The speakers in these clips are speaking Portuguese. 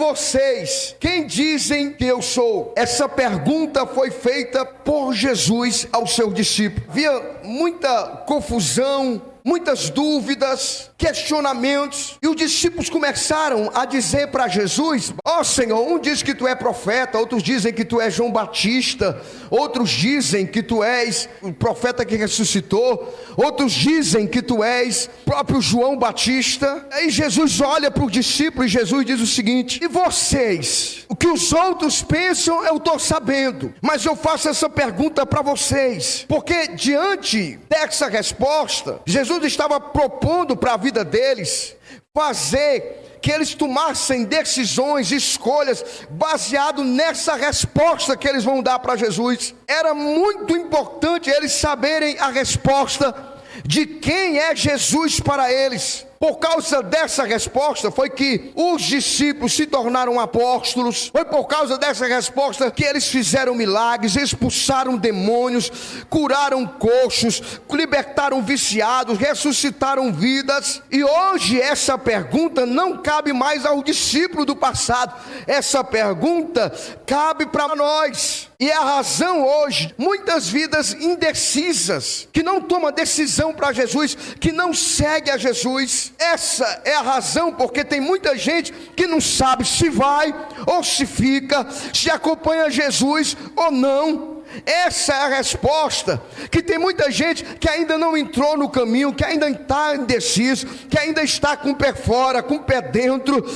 vocês, quem dizem que eu sou? Essa pergunta foi feita por Jesus aos seus discípulos. Havia muita confusão, muitas dúvidas, questionamentos, e os discípulos começaram a dizer para Jesus: ó Senhor, um diz que tu é profeta, outros dizem que tu és João Batista, outros dizem que tu és o profeta que ressuscitou, outros dizem que tu és próprio João Batista. Aí Jesus olha para os discípulos e Jesus diz o seguinte: e vocês? O que os outros pensam eu estou sabendo, mas eu faço essa pergunta para vocês, porque diante dessa resposta, Jesus estava propondo para a vida deles fazer que eles tomassem decisões, escolhas, baseado nessa resposta que eles vão dar para Jesus. Era muito importante eles saberem a resposta de quem é Jesus para eles. Por causa dessa resposta foi que os discípulos se tornaram apóstolos. Foi por causa dessa resposta que eles fizeram milagres, expulsaram demônios, curaram coxos, libertaram viciados, ressuscitaram vidas. E hoje essa pergunta não cabe mais ao discípulo do passado. Essa pergunta cabe para nós. E é a razão hoje, muitas vidas indecisas, que não tomam decisão para Jesus, que não segue a Jesus. Essa é a razão porque tem muita gente que não sabe se vai ou se fica, se acompanha Jesus ou não. Essa é a resposta, que tem muita gente que ainda não entrou no caminho, que ainda está indeciso, que ainda está com o pé fora, com o pé dentro,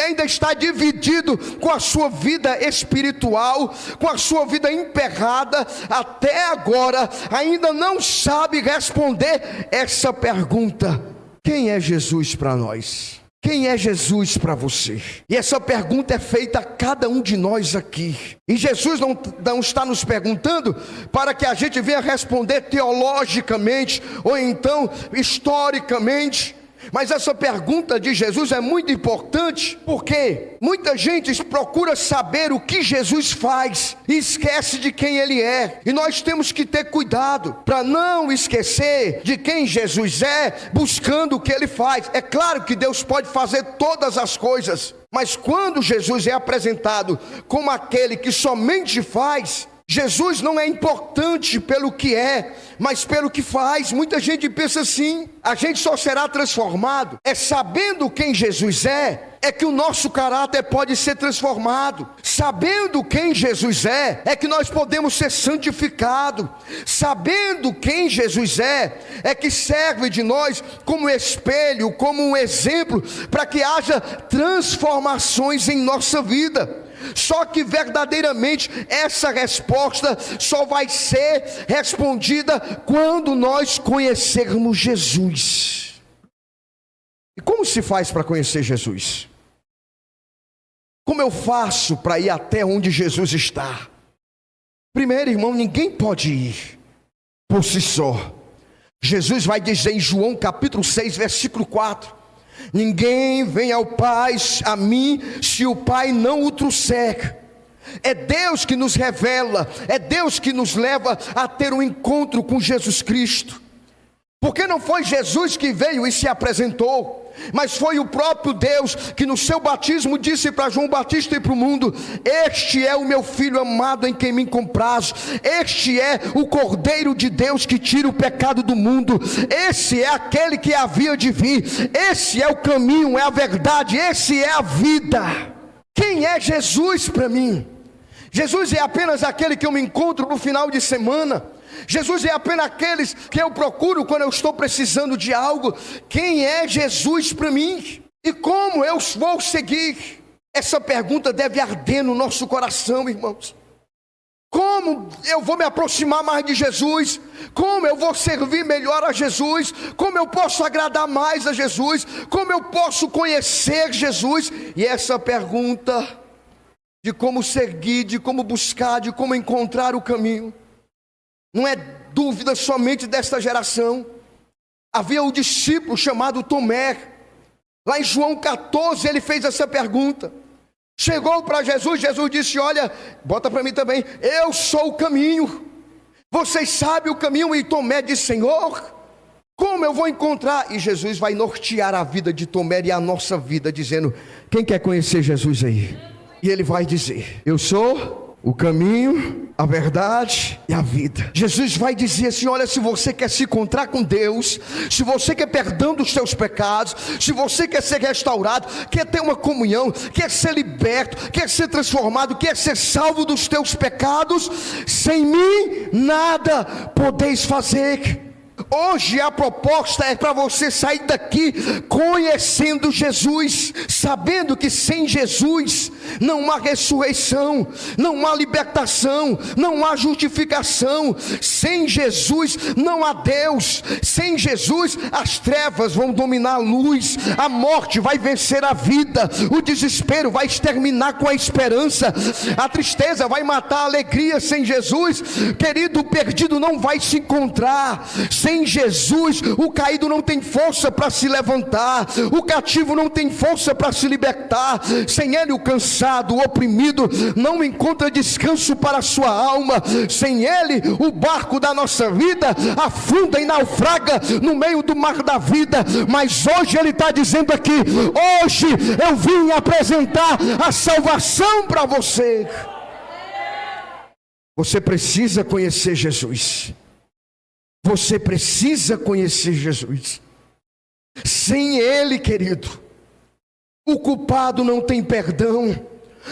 ainda está dividido com a sua vida espiritual, com a sua vida emperrada, até agora ainda não sabe responder essa pergunta: quem é Jesus para nós? Quem é Jesus para você? E essa pergunta é feita a cada um de nós aqui. E Jesus não está nos perguntando para que a gente venha responder teologicamente ou então historicamente. Mas essa pergunta de Jesus é muito importante, porque muita gente procura saber o que Jesus faz e esquece de quem Ele é. E nós temos que ter cuidado para não esquecer de quem Jesus é, buscando o que Ele faz. É claro que Deus pode fazer todas as coisas, mas quando Jesus é apresentado como aquele que somente faz, Jesus não é importante pelo que é, mas pelo que faz. Muita gente pensa assim: a gente só será transformado sabendo quem Jesus é que o nosso caráter pode ser transformado. Sabendo quem Jesus é que nós podemos ser santificados. Sabendo quem Jesus é que serve de nós como espelho, como um exemplo, para que haja transformações em nossa vida. Só que verdadeiramente essa resposta só vai ser respondida quando nós conhecermos Jesus. E como se faz para conhecer Jesus? Como eu faço para ir até onde Jesus está? Primeiro, irmão, ninguém pode ir por si só. Jesus vai dizer em João capítulo 6, versículo 4: ninguém vem ao Pai a mim se o Pai não o trouxer. É Deus que nos revela, é Deus que nos leva a ter um encontro com Jesus Cristo. Porque não foi Jesus que veio e se apresentou, mas foi o próprio Deus que no seu batismo disse para João Batista e para o mundo: este é o meu filho amado em quem me comprazo, este é o Cordeiro de Deus que tira o pecado do mundo, esse é aquele que havia de vir, esse é o caminho, é a verdade, esse é a vida. Quem é Jesus para mim? Jesus é apenas aquele que eu me encontro no final de semana. Jesus é apenas aqueles que eu procuro quando eu estou precisando de algo. Quem é Jesus para mim? E como eu vou seguir? Essa pergunta deve arder no nosso coração, irmãos. Como eu vou me aproximar mais de Jesus? Como eu vou servir melhor a Jesus? Como eu posso agradar mais a Jesus? Como eu posso conhecer Jesus? E essa pergunta de como seguir, de como buscar, de como encontrar o caminho, não é dúvida somente desta geração. Havia um discípulo chamado Tomé. Lá em João 14 ele fez essa pergunta. Chegou para Jesus, Jesus disse: olha, bota para mim também, eu sou o caminho. Vocês sabem o caminho? E Tomé disse: Senhor, Como eu vou encontrar? E Jesus vai nortear a vida de Tomé e a nossa vida, dizendo: quem quer conhecer Jesus aí? E ele vai dizer: eu sou o caminho, a verdade e a vida. Jesus vai dizer assim: olha, se você quer se encontrar com Deus, se você quer perdão dos seus pecados, se você quer ser restaurado, quer ter uma comunhão, quer ser liberto, quer ser transformado, quer ser salvo dos teus pecados, sem mim nada podeis fazer. Hoje a proposta é para você sair daqui conhecendo Jesus, sabendo que sem Jesus não há ressurreição, não há libertação, não há justificação. Sem Jesus não há Deus. Sem Jesus as trevas vão dominar a luz, a morte vai vencer a vida, o desespero vai exterminar com a esperança, a tristeza vai matar a alegria. Sem Jesus, querido, o perdido não vai se encontrar. Sem Jesus, o caído não tem força para se levantar, o cativo não tem força para se libertar. Sem Ele, o cansado, o oprimido não encontra descanso para a sua alma. Sem Ele, o barco da nossa vida afunda e naufraga no meio do mar da vida. Mas hoje Ele está dizendo aqui: hoje eu vim apresentar a salvação para você. Você precisa conhecer Jesus. Você precisa conhecer Jesus. Sem Ele, querido, o culpado não tem perdão,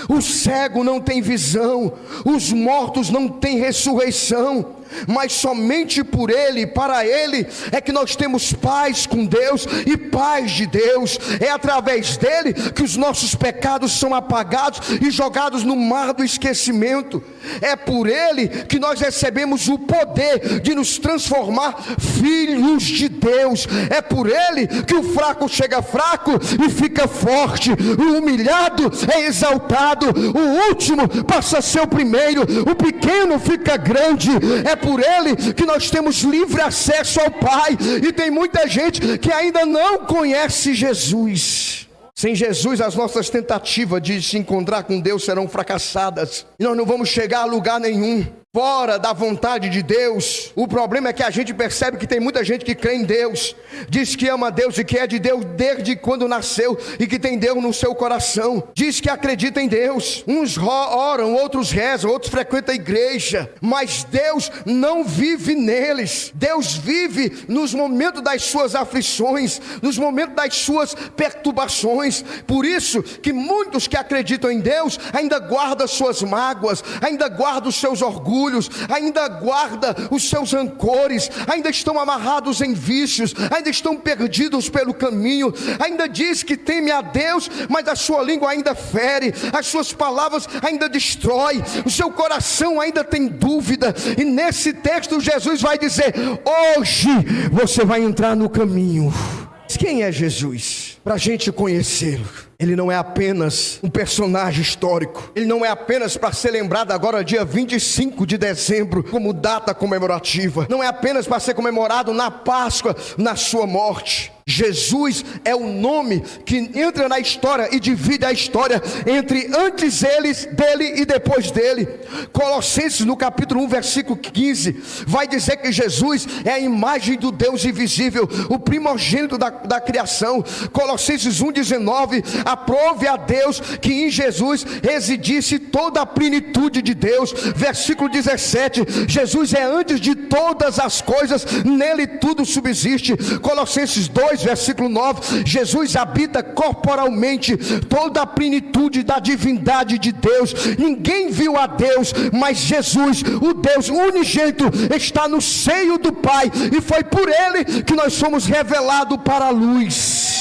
o cego não tem visão, os mortos não têm ressurreição. Mas somente por Ele, para Ele, é que nós temos paz com Deus e paz de Deus. É através dEle que os nossos pecados são apagados e jogados no mar do esquecimento. É por Ele que nós recebemos o poder de nos transformar filhos de Deus. É por Ele que o fraco chega fraco e fica forte, o humilhado é exaltado, o último passa a ser o primeiro, o pequeno fica grande. É por Ele que nós temos livre acesso ao Pai. E tem muita gente que ainda não conhece Jesus. Sem Jesus, as nossas tentativas de se encontrar com Deus serão fracassadas, e nós não vamos chegar a lugar nenhum fora da vontade de Deus. O problema é que a gente percebe que tem muita gente que crê em Deus, diz que ama Deus e que é de Deus desde quando nasceu, e que tem Deus no seu coração, diz que acredita em Deus. Uns oram, outros rezam, outros frequentam a igreja, mas Deus não vive neles. Deus vive nos momentos das suas aflições, nos momentos das suas perturbações. Por isso que muitos que acreditam em Deus ainda guardam suas mágoas, ainda guardam os seus orgulhos, ainda guarda os seus rancores, ainda estão amarrados em vícios, ainda estão perdidos pelo caminho, ainda diz que teme a Deus, mas a sua língua ainda fere, as suas palavras ainda destrói, o seu coração ainda tem dúvida. E nesse texto Jesus vai dizer: hoje você vai entrar no caminho. Quem é Jesus? Para a gente conhecê-lo, Ele não é apenas um personagem histórico, Ele não é apenas para ser lembrado agora dia 25 de dezembro como data comemorativa, não é apenas para ser comemorado na Páscoa, na sua morte. Jesus é o nome que entra na história e divide a história entre antes dele e depois dele. Colossenses no capítulo 1 versículo 15 vai dizer que Jesus é a imagem do Deus invisível, o primogênito da criação. Colossenses 1,19: aprove a Deus que em Jesus residisse toda a plenitude de Deus. Versículo 17: Jesus é antes de todas as coisas, nele tudo subsiste. Colossenses 2 versículo 9: Jesus habita corporalmente toda a plenitude da divindade de Deus. Ninguém viu a Deus, mas Jesus, o Deus unigênito, está no seio do Pai, e foi por Ele que nós somos revelados para a luz.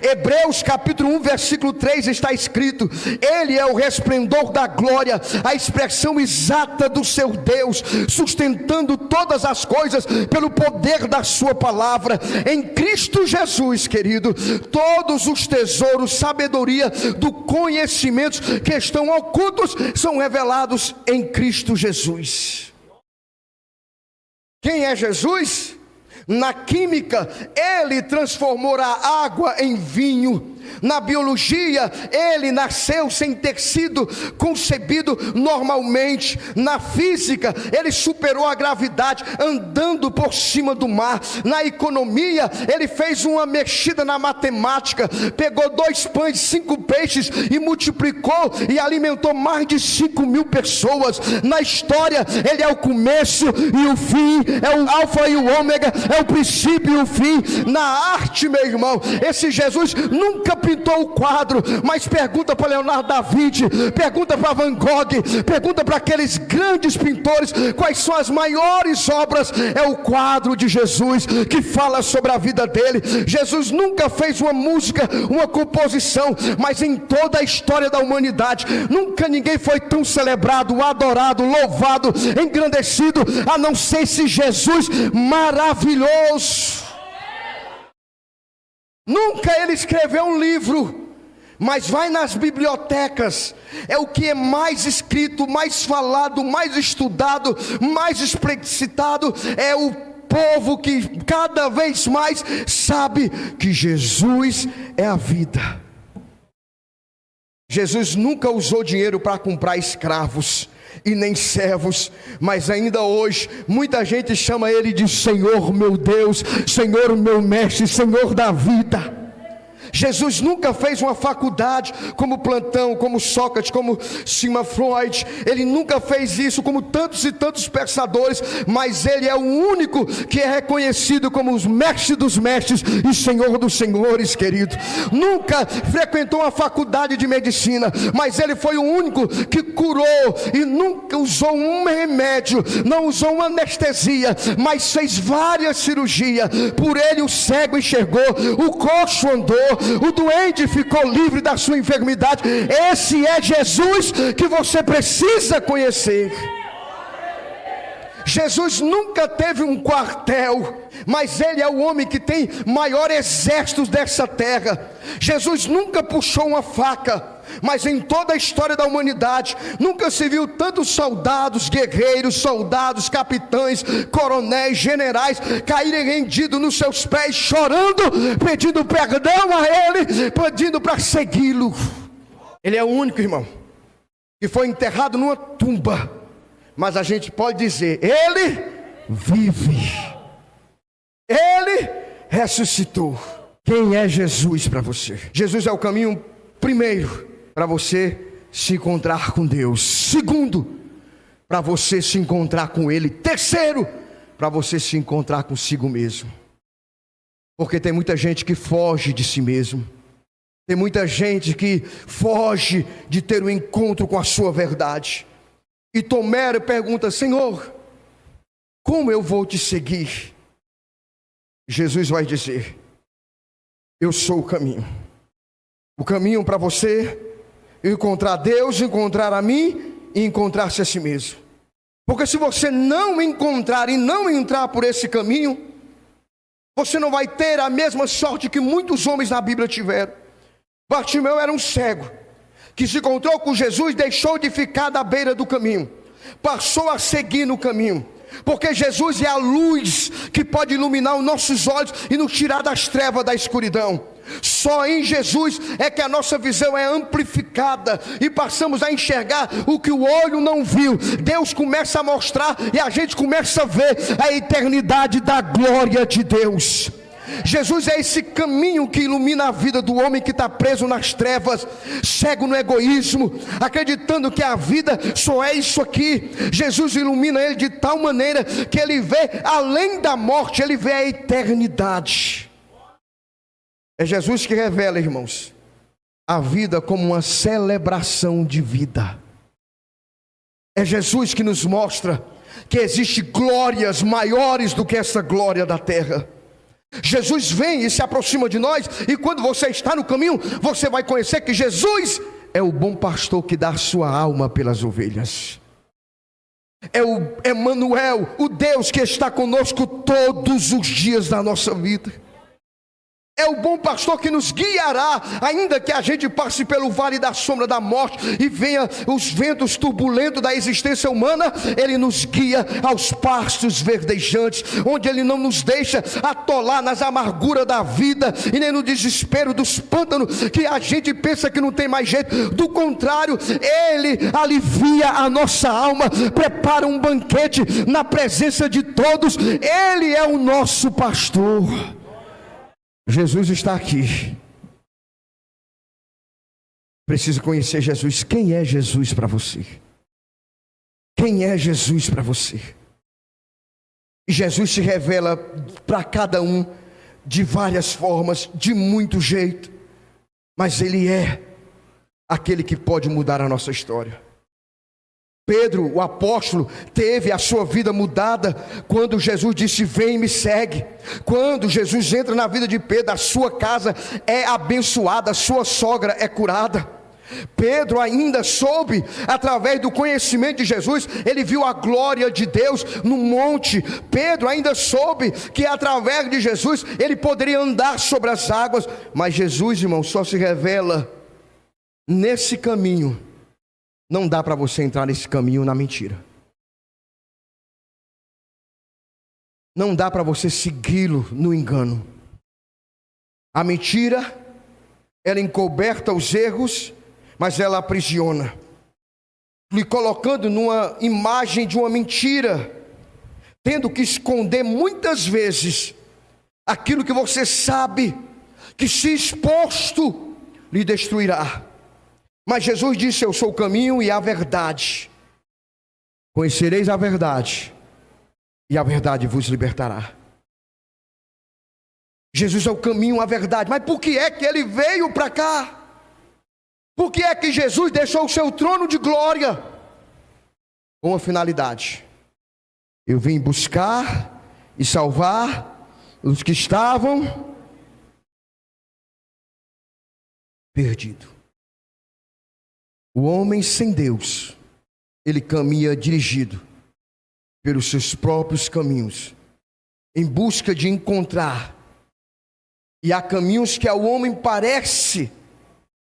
Hebreus capítulo 1 versículo 3 está escrito: Ele é o resplendor da glória, a expressão exata do seu Deus, sustentando todas as coisas pelo poder da sua palavra. Em Cristo Jesus, querido, todos os tesouros, sabedoria, do conhecimento que estão ocultos são revelados em Cristo Jesus. Quem é Jesus? Na química, Ele transformou a água em vinho. Na biologia, ele nasceu sem ter sido concebido normalmente. Na física, ele superou a gravidade andando por cima do mar. Na economia, ele fez uma mexida na matemática, pegou 2 pães, 5 peixes e multiplicou e alimentou mais de 5.000 pessoas. Na história, ele é o começo e o fim, é o alfa e o ômega, é o princípio e o fim. Na arte, meu irmão, esse Jesus nunca pintou o quadro, mas pergunta para Leonardo da Vinci, pergunta para Van Gogh, pergunta para aqueles grandes pintores quais são as maiores obras. É o quadro de Jesus que fala sobre a vida dele. Jesus nunca fez uma música, uma composição, mas em toda a história da humanidade, nunca ninguém foi tão celebrado, adorado, louvado, engrandecido, a não ser esse Jesus maravilhoso. Nunca ele escreveu um livro, mas vai nas bibliotecas, é o que é mais escrito, mais falado, mais estudado, mais explicitado. É o povo que cada vez mais sabe que Jesus é a vida. Jesus nunca usou dinheiro para comprar escravos e nem servos, mas ainda hoje muita gente chama ele de Senhor meu Deus, Senhor meu mestre, Senhor da vida. Jesus nunca fez uma faculdade como Platão, como Sócrates, como Sigmund Freud. Ele nunca fez isso como tantos e tantos pensadores, mas ele é o único que é reconhecido como os mestres dos mestres e Senhor dos senhores, querido. Nunca frequentou uma faculdade de medicina, mas ele foi o único que curou e nunca usou um remédio, não usou uma anestesia, mas fez várias cirurgias. Por ele o cego enxergou, o coxo andou, o doente ficou livre da sua enfermidade. Esse é Jesus que você precisa conhecer. Jesus nunca teve um quartel, mas ele é o homem que tem maior exército dessa terra. Jesus nunca puxou uma faca, mas em toda a história da humanidade nunca se viu tantos soldados, guerreiros, soldados, capitães, coronéis, generais caírem rendidos nos seus pés, chorando, pedindo perdão a ele, pedindo para segui-lo. Ele é o único, irmão, que foi enterrado numa tumba, mas a gente pode dizer: ele vive, ele ressuscitou. Quem é Jesus para você? Jesus é o caminho, primeiro, para você se encontrar com Deus. Segundo, para você se encontrar com Ele. Terceiro, para você se encontrar consigo mesmo. Porque tem muita gente que foge de si mesmo. Tem muita gente que foge de ter um encontro com a sua verdade. E Tomé pergunta: Senhor, como eu vou te seguir? Jesus vai dizer: eu sou o caminho. O caminho para você encontrar Deus, encontrar a mim e encontrar-se a si mesmo. Porque se você não me encontrar e não entrar por esse caminho, você não vai ter a mesma sorte que muitos homens na Bíblia tiveram. Bartimeu era um cego que se encontrou com Jesus, deixou de ficar da beira do caminho, passou a seguir no caminho. Porque Jesus é a luz que pode iluminar os nossos olhos e nos tirar das trevas da escuridão. Só em Jesus é que a nossa visão é amplificada e passamos a enxergar o que o olho não viu. Deus começa a mostrar e a gente começa a ver a eternidade da glória de Deus. Jesus é esse caminho que ilumina a vida do homem que está preso nas trevas, cego no egoísmo, acreditando que a vida só é isso aqui. Jesus ilumina ele de tal maneira que ele vê além da morte, ele vê a eternidade. É Jesus que revela, irmãos, a vida como uma celebração de vida. É Jesus que nos mostra que existe glórias maiores do que essa glória da terra. Jesus vem e se aproxima de nós, e quando você está no caminho, você vai conhecer que Jesus é o bom pastor que dá a sua alma pelas ovelhas. É o Emanuel, o Deus que está conosco todos os dias da nossa vida. É o bom pastor que nos guiará, ainda que a gente passe pelo vale da sombra da morte e venha os ventos turbulentos da existência humana. Ele nos guia aos pastos verdejantes, onde Ele não nos deixa atolar nas amarguras da vida e nem no desespero dos pântanos que a gente pensa que não tem mais jeito. Do contrário, Ele alivia a nossa alma, prepara um banquete na presença de todos. Ele é o nosso pastor. Jesus está aqui. Precisa conhecer Jesus. Quem é Jesus para você? Quem é Jesus para você? E Jesus se revela para cada um de várias formas, de muito jeito, mas Ele é aquele que pode mudar a nossa história. Pedro, o apóstolo, teve a sua vida mudada quando Jesus disse: vem e me segue. Quando Jesus entra na vida de Pedro, a sua casa é abençoada, a sua sogra é curada. Pedro ainda soube, através do conhecimento de Jesus, ele viu a glória de Deus no monte. Pedro ainda soube que através de Jesus ele poderia andar sobre as águas. Mas Jesus, irmão, só se revela nesse caminho. Não dá para você entrar nesse caminho na mentira. Não dá para você segui-lo no engano. A mentira, ela encoberta os erros, mas ela aprisiona, lhe colocando numa imagem de uma mentira, tendo que esconder muitas vezes aquilo que você sabe que, se exposto, lhe destruirá. Mas Jesus disse: eu sou o caminho e a verdade. Conhecereis a verdade, e a verdade vos libertará. Jesus é o caminho, a verdade. Mas por que é que Ele veio para cá? Por que é que Jesus deixou o seu trono de glória? Com uma finalidade: eu vim buscar e salvar os que estavam perdidos. O homem sem Deus, ele caminha dirigido pelos seus próprios caminhos, em busca de encontrar. E há caminhos que ao homem parece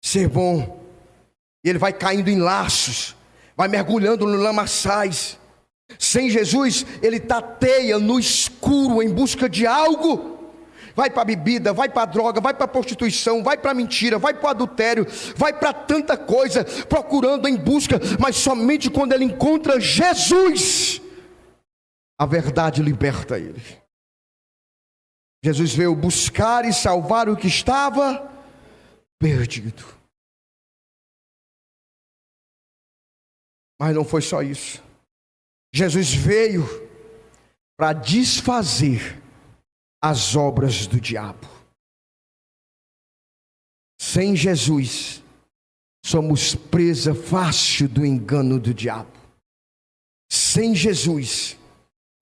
ser bom, e ele vai caindo em laços, vai mergulhando no lamaçais. Sem Jesus, ele tateia no escuro em busca de algo. Vai para a bebida, vai para a droga, vai para a prostituição, vai para a mentira, vai para o adultério, vai para tanta coisa, procurando, em busca. Mas somente quando ele encontra Jesus, a verdade liberta ele. Jesus veio buscar e salvar o que estava perdido. Mas não foi só isso. Jesus veio para desfazer as obras do diabo. Sem Jesus, somos presa fácil do engano do diabo. Sem Jesus,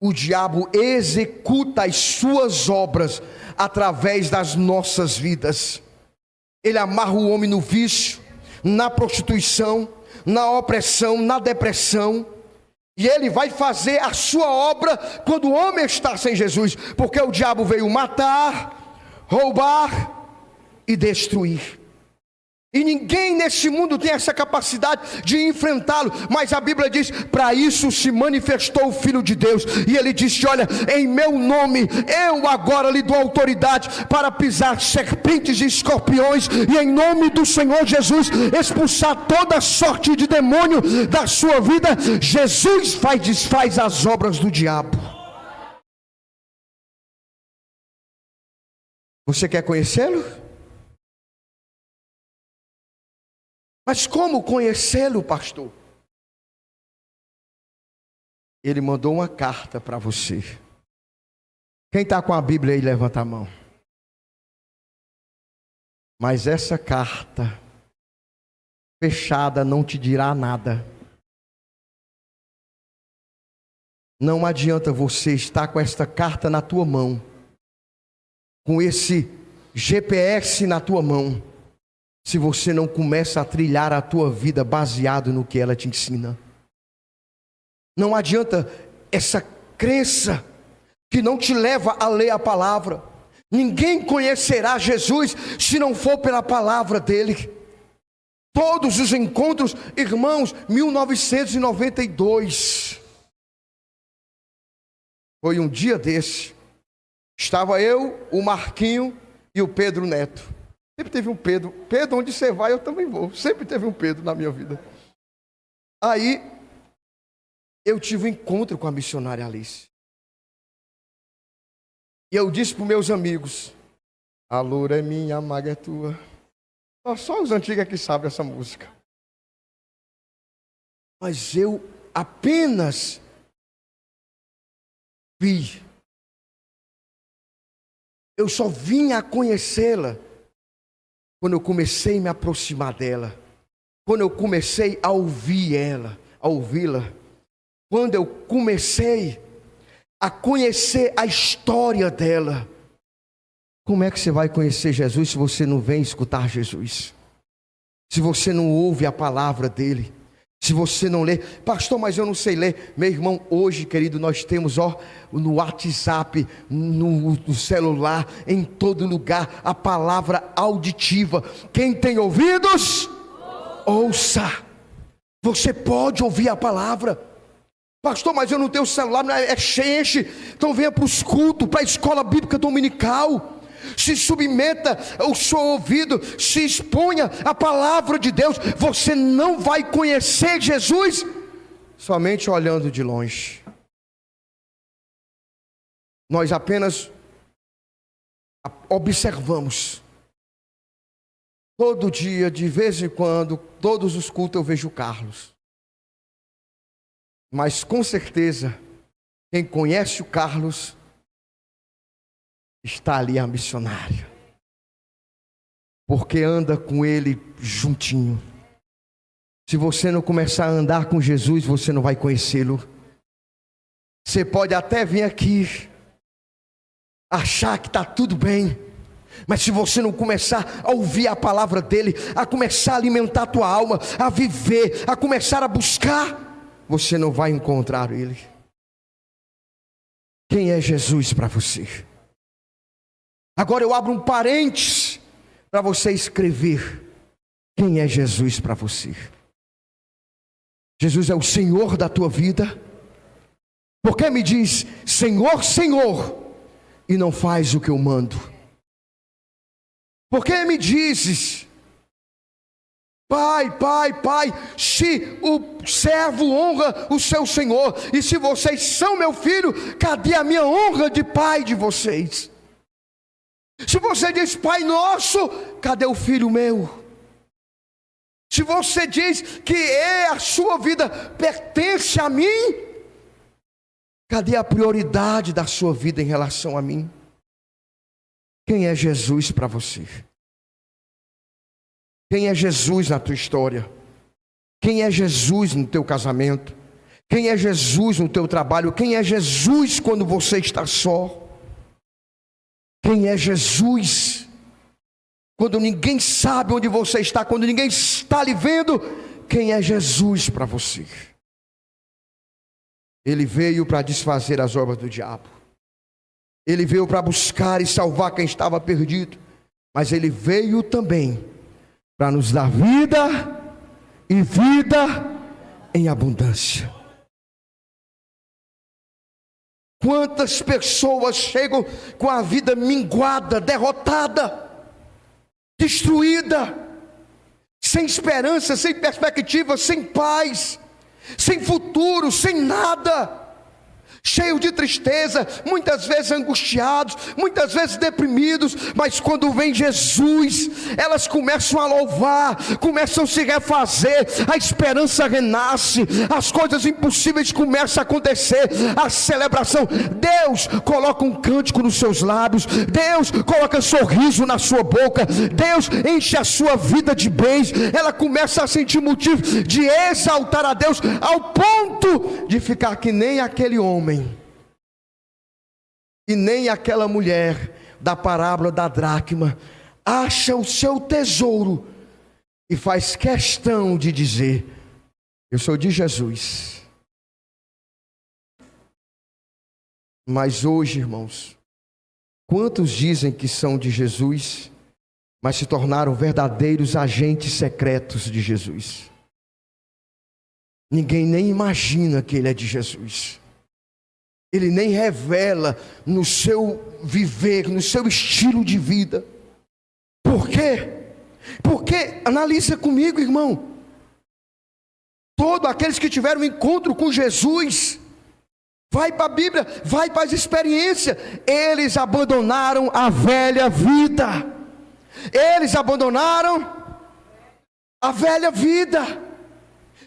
o diabo executa as suas obras através das nossas vidas. Ele amarra o homem no vício, na prostituição, na opressão, na depressão. E ele vai fazer a sua obra quando o homem está sem Jesus, porque o diabo veio matar, roubar e destruir. E ninguém nesse mundo tem essa capacidade de enfrentá-lo. Mas a Bíblia diz: para isso se manifestou o Filho de Deus. E ele disse: olha, em meu nome, eu agora lhe dou autoridade para pisar serpentes e escorpiões, e em nome do Senhor Jesus, expulsar toda sorte de demônio da sua vida. Jesus desfaz as obras do diabo. Você quer conhecê-lo? Mas como conhecê-lo, pastor? Ele mandou uma carta para você. Quem está com a Bíblia aí, levanta a mão. Mas essa carta fechada não te dirá nada. Não adianta você estar com esta carta na tua mão, com esse GPS na tua mão, se você não começa a trilhar a tua vida baseado no que ela te ensina. Não adianta essa crença que não te leva a ler a palavra, Ninguém conhecerá Jesus se não for pela palavra dele. Todos os encontros, irmãos, 1992. Foi um dia desse. Estava eu, o Marquinho e o Pedro Neto. Sempre teve um Pedro. Pedro, onde você vai, eu também vou. Sempre teve um Pedro na minha vida. Aí, eu tive um encontro com a missionária Alice. E eu disse para os meus amigos: a loura é minha, a maga é tua. Só os antigos é que sabem essa música. Mas eu apenas vi. Eu só vim a conhecê-la quando eu comecei a me aproximar dela. Quando eu comecei a ouvir ela, a ouvi-la. Quando eu comecei a conhecer a história dela. Como é que você vai conhecer Jesus se você não vem escutar Jesus? Se você não ouve a palavra dele? Se você não lê? Pastor, mas eu não sei ler. Meu irmão, hoje, querido, nós temos no WhatsApp, no celular, em todo lugar, a palavra auditiva. Quem tem ouvidos, ouça. Você pode ouvir a palavra. Pastor, mas eu não tenho celular, é enche. Então venha para os cultos, para a escola bíblica dominical. Se submeta ao seu ouvido, se exponha à palavra de Deus. Você não vai conhecer Jesus somente olhando de longe. Nós apenas observamos. Todo dia, de vez em quando, todos os cultos eu vejo o Carlos. Mas com certeza, quem conhece o Carlos, está ali a missionária. Porque anda com ele juntinho. Se você não começar a andar com Jesus, você não vai conhecê-lo. Você pode até vir aqui, achar que está tudo bem. Mas se você não começar a ouvir a palavra dele, a começar a alimentar a tua alma, a viver, a começar a buscar, você não vai encontrar ele. Quem é Jesus para você? Agora eu abro um parênteses para você escrever. Quem é Jesus para você? Jesus é o Senhor da tua vida? Por que me diz Senhor, Senhor, e não faz o que eu mando? Por que me dizes Pai, Pai, Pai, se o servo honra o seu Senhor, e se vocês são meu filho, cadê a minha honra de pai de vocês? Se você diz Pai nosso, cadê o filho meu? Se você diz que a sua vida pertence a mim, cadê a prioridade da sua vida em relação a mim? Quem é Jesus para você? Quem é Jesus na tua história? Quem é Jesus no teu casamento? Quem é Jesus no teu trabalho? Quem é Jesus quando você está só? Quem é Jesus quando ninguém sabe onde você está, quando ninguém está lhe vendo? Quem é Jesus para você? Ele veio para desfazer as obras do diabo. Ele veio para buscar e salvar quem estava perdido. Mas ele veio também para nos dar vida e vida em abundância. Quantas pessoas chegam com a vida minguada, derrotada, destruída, sem esperança, sem perspectiva, sem paz, sem futuro, sem nada, cheio de tristeza, muitas vezes angustiados, muitas vezes deprimidos, mas quando vem Jesus, elas começam a louvar, começam a se refazer, a esperança renasce, as coisas impossíveis começam a acontecer, a celebração, Deus coloca um cântico nos seus lábios, Deus coloca sorriso na sua boca, Deus enche a sua vida de bens, ela começa a sentir motivo de exaltar a Deus, ao ponto de ficar que nem aquele homem, e nem aquela mulher da parábola da dracma, acha o seu tesouro e faz questão de dizer: eu sou de Jesus. Mas hoje, irmãos, Quantos dizem que são de Jesus, mas se tornaram verdadeiros agentes secretos de Jesus? Ninguém nem imagina que ele é de Jesus. Ele nem revela no seu viver, no seu estilo de vida. Por quê? Porque, analisa comigo, irmão. Todos aqueles que tiveram um encontro com Jesus, vai para a Bíblia, vai para as experiências, eles abandonaram a velha vida. Eles abandonaram a velha vida.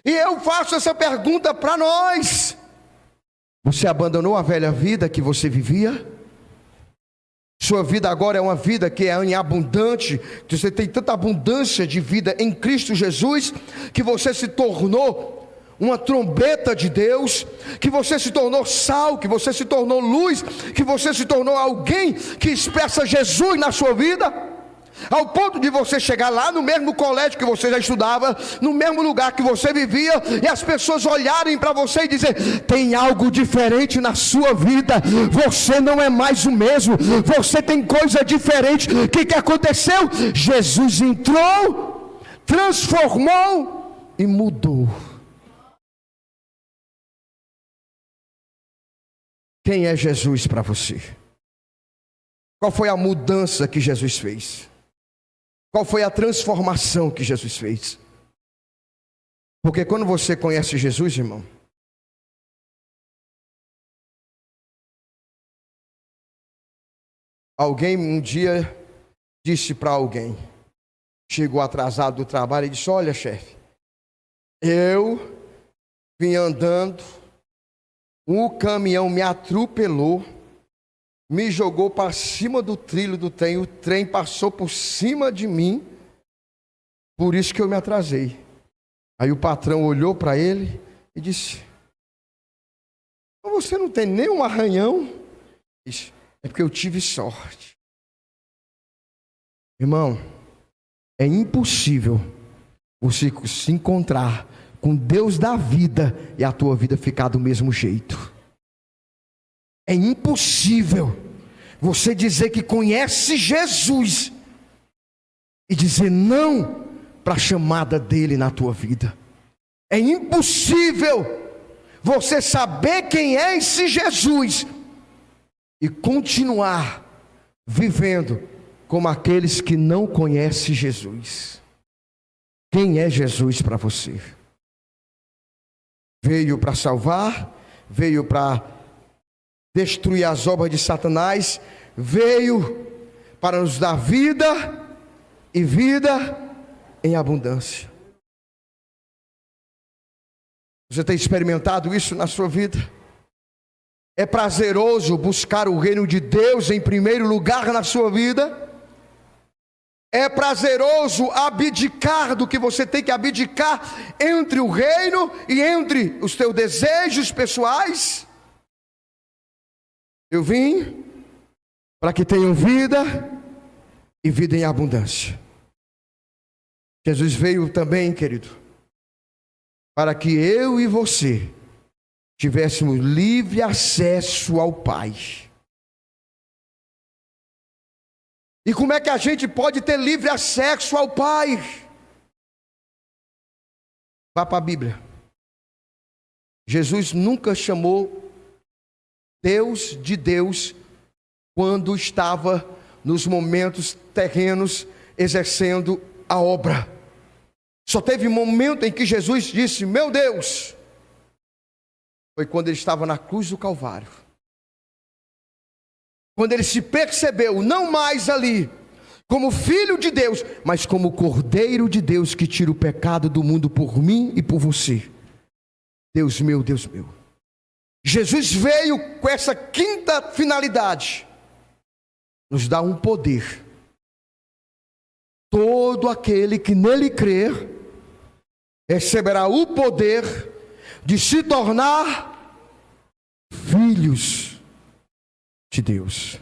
E eu faço essa pergunta para nós: você abandonou a velha vida que você vivia? Sua vida agora é uma vida que é abundante, que você tem tanta abundância de vida em Cristo Jesus, que você se tornou uma trombeta de Deus, que você se tornou sal, que você se tornou luz, que você se tornou alguém que expressa Jesus na sua vida, ao ponto de você chegar lá no mesmo colégio que você já estudava, no mesmo lugar que você vivia, e as pessoas olharem para você e dizer: tem algo diferente na sua vida, você não é mais o mesmo, você tem coisa diferente. O que aconteceu? Jesus entrou, transformou e mudou. Quem é Jesus para você? Qual foi a mudança que Jesus fez? Qual foi a transformação que Jesus fez? Porque quando você conhece Jesus, irmão, alguém um dia disse para alguém, chegou atrasado do trabalho e disse: olha, chefe, eu vim andando, um caminhão me atropelou, me jogou para cima do trilho do trem, o trem passou por cima de mim, por isso que eu me atrasei. Aí o patrão olhou para ele e disse: você não tem nenhum arranhão? Disse: é porque eu tive sorte. Irmão, é impossível você se encontrar com Deus da vida e a tua vida ficar do mesmo jeito. É impossível você dizer que conhece Jesus e dizer não para a chamada dele na tua vida. É impossível você saber quem é esse Jesus e continuar vivendo como aqueles que não conhecem Jesus. Quem é Jesus para você? Veio para salvar, veio para destruir as obras de Satanás, veio para nos dar vida e vida em abundância. Você tem experimentado isso na sua vida? É prazeroso buscar o reino de Deus em primeiro lugar na sua vida? É prazeroso abdicar do que você tem que abdicar entre o reino e entre os teus desejos pessoais? Eu vim para que tenham vida e vida em abundância. Jesus veio também, querido, para que eu e você tivéssemos livre acesso ao Pai. E como é que a gente pode ter livre acesso ao Pai? Vá para a Bíblia. Jesus nunca chamou Deus de Deus quando estava nos momentos terrenos exercendo a obra. Só teve um momento em que Jesus disse: meu Deus, foi quando ele estava na cruz do Calvário. Quando ele se percebeu não mais ali como filho de Deus, mas como Cordeiro de Deus que tira o pecado do mundo por mim e por você. Deus meu, Deus meu. Jesus veio com essa quinta finalidade: nos dá um poder. Todo aquele que nele crer receberá o poder de se tornar filhos de Deus.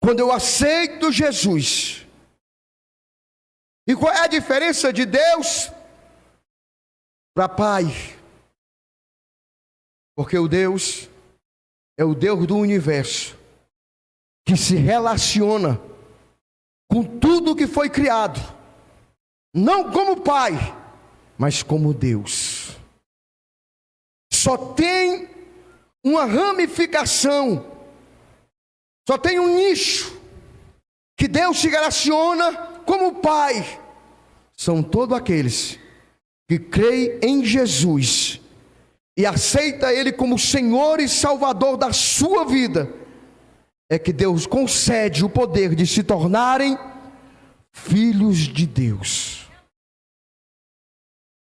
Quando eu aceito Jesus, e qual é a diferença de Deus para Pai? Porque o Deus é o Deus do universo, que se relaciona com tudo que foi criado, não como Pai, mas como Deus. Só tem uma ramificação, só tem um nicho que Deus se relaciona como Pai. São todos aqueles que creem em Jesus e aceita Ele como Senhor e Salvador da sua vida, é que Deus concede o poder de se tornarem filhos de Deus.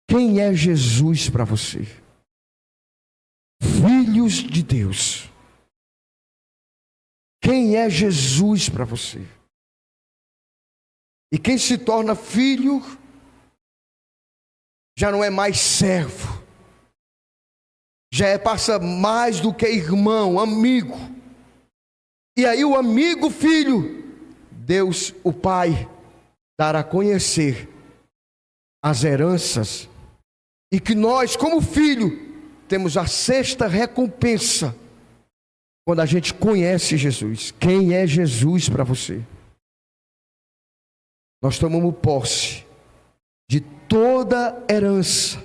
Quem é Jesus para você? Filhos de Deus. Quem é Jesus para você? E quem se torna filho já não é mais servo, passa mais do que irmão, amigo. E aí o amigo filho, Deus o Pai dará a conhecer as heranças, e que nós como filho temos a sexta recompensa quando a gente conhece Jesus. Quem é Jesus para você? Nós tomamos posse de toda herança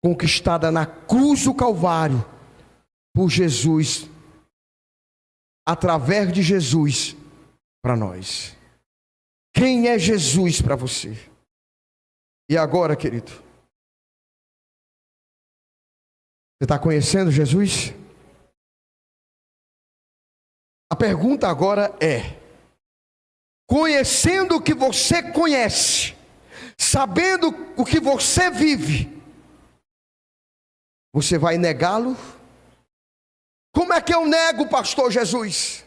conquistada na cruz do Calvário por Jesus, através de Jesus para nós. Quem é Jesus para você? E agora, querido, você está conhecendo Jesus? A pergunta agora é: conhecendo o que você conhece, sabendo o que você vive, você vai negá-lo? Como é que eu nego, pastor Jesus?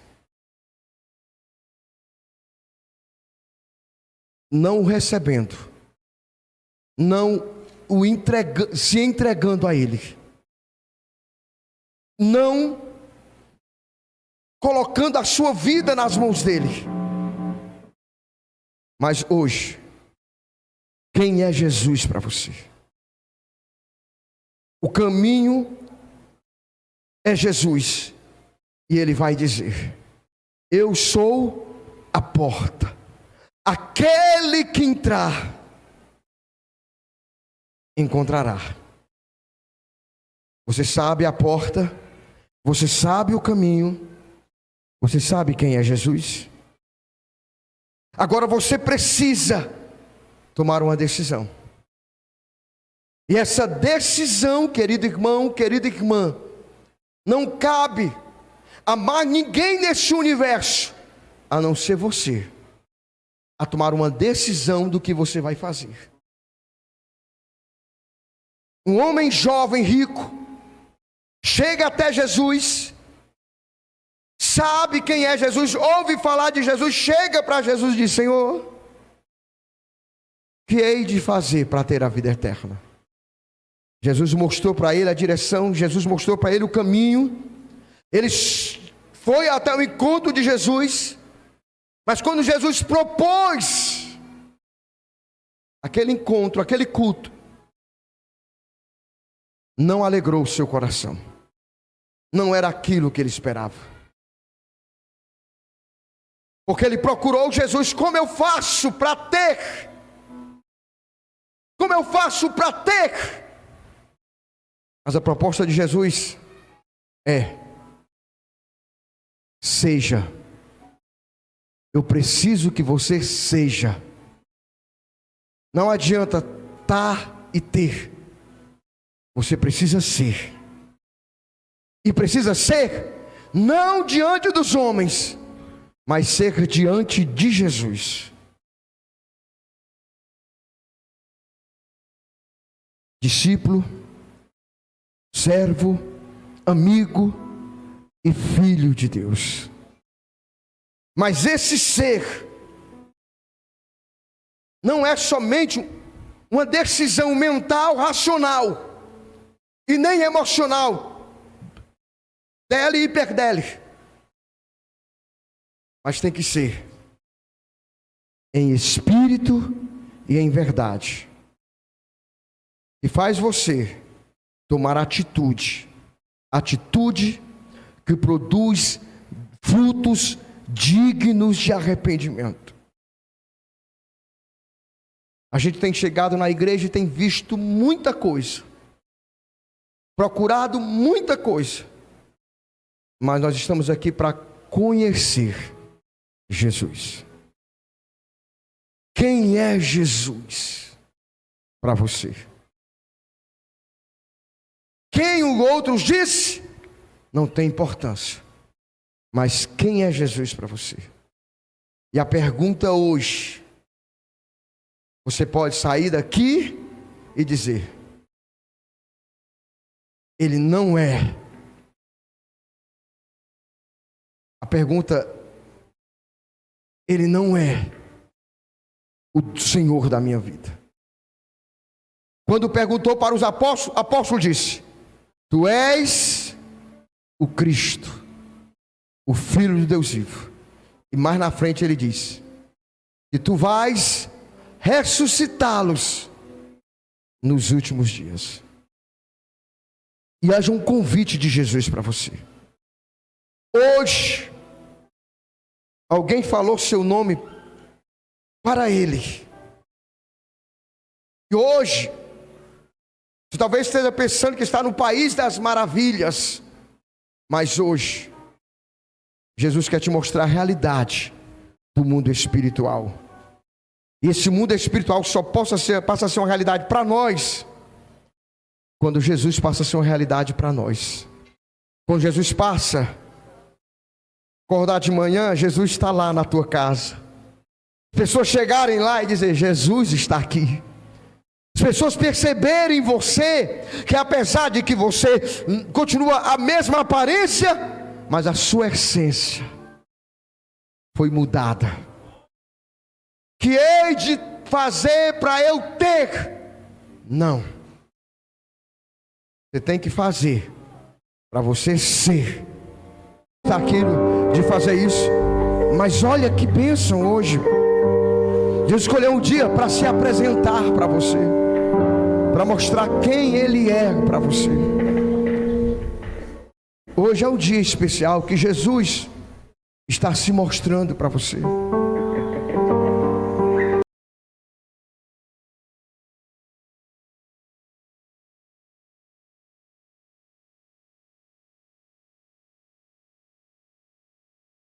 Não o recebendo, não o se entregando a Ele, não colocando a sua vida nas mãos dele. Mas hoje, quem é Jesus para você? O caminho é Jesus, e Ele vai dizer: eu sou a porta, aquele que entrar, encontrará. Você sabe a porta, você sabe o caminho, você sabe quem é Jesus? Agora você precisa tomar uma decisão. E essa decisão, querido irmão, querida irmã, não cabe a mais ninguém nesse universo, a não ser você, a tomar uma decisão do que você vai fazer. Um homem jovem, rico, chega até Jesus, sabe quem é Jesus, ouve falar de Jesus, chega para Jesus e diz: Senhor, que hei de fazer para ter a vida eterna? Jesus mostrou para ele a direção, Jesus mostrou para ele o caminho. Ele foi até o encontro de Jesus, mas quando Jesus propôs aquele encontro, aquele culto, não alegrou o seu coração. Não era aquilo que ele esperava. Porque ele procurou Jesus: como eu faço para ter? Como eu faço para ter? Mas a proposta de Jesus é: seja. Eu preciso que você seja. Não adianta estar e ter. Você precisa ser. E precisa ser não diante dos homens, mas ser diante de Jesus. Discípulo, servo, amigo e filho de Deus. Mas esse ser não é somente uma decisão mental, racional, e nem emocional, dele e hiperdele, mas tem que ser em espírito e em verdade, e faz você tomar atitude que produz frutos dignos de arrependimento. A gente tem chegado na igreja e tem visto muita coisa, procurado muita coisa, mas nós estamos aqui para conhecer Jesus. Quem é Jesus para você? Quem os outros disse, não tem importância. Mas quem é Jesus para você? E a pergunta hoje, você pode sair daqui e dizer: Ele não é. A pergunta: Ele não é o Senhor da minha vida. Quando perguntou para os apóstolos, o apóstolo disse: Tu és o Cristo, o Filho de Deus vivo. E mais na frente ele diz: E tu vais ressuscitá-los nos últimos dias. E haja um convite de Jesus para você. Hoje, alguém falou seu nome para ele. E hoje, você talvez esteja pensando que está no país das maravilhas, mas hoje, Jesus quer te mostrar a realidade do mundo espiritual. E esse mundo espiritual só passa a ser uma realidade para nós, quando Jesus passa a ser uma realidade para nós. Quando Jesus passa, acordar de manhã, Jesus está lá na tua casa. As pessoas chegarem lá e dizer: Jesus está aqui. As pessoas perceberem em você que, apesar de que você continua a mesma aparência, mas a sua essência foi mudada. Que hei de fazer para eu ter? Não. Você tem que fazer para você ser. Está aquilo de fazer isso. Mas olha que bênção hoje. Deus escolheu um dia para se apresentar para você, para mostrar quem Ele é para você. Hoje é um dia especial que Jesus está se mostrando para você.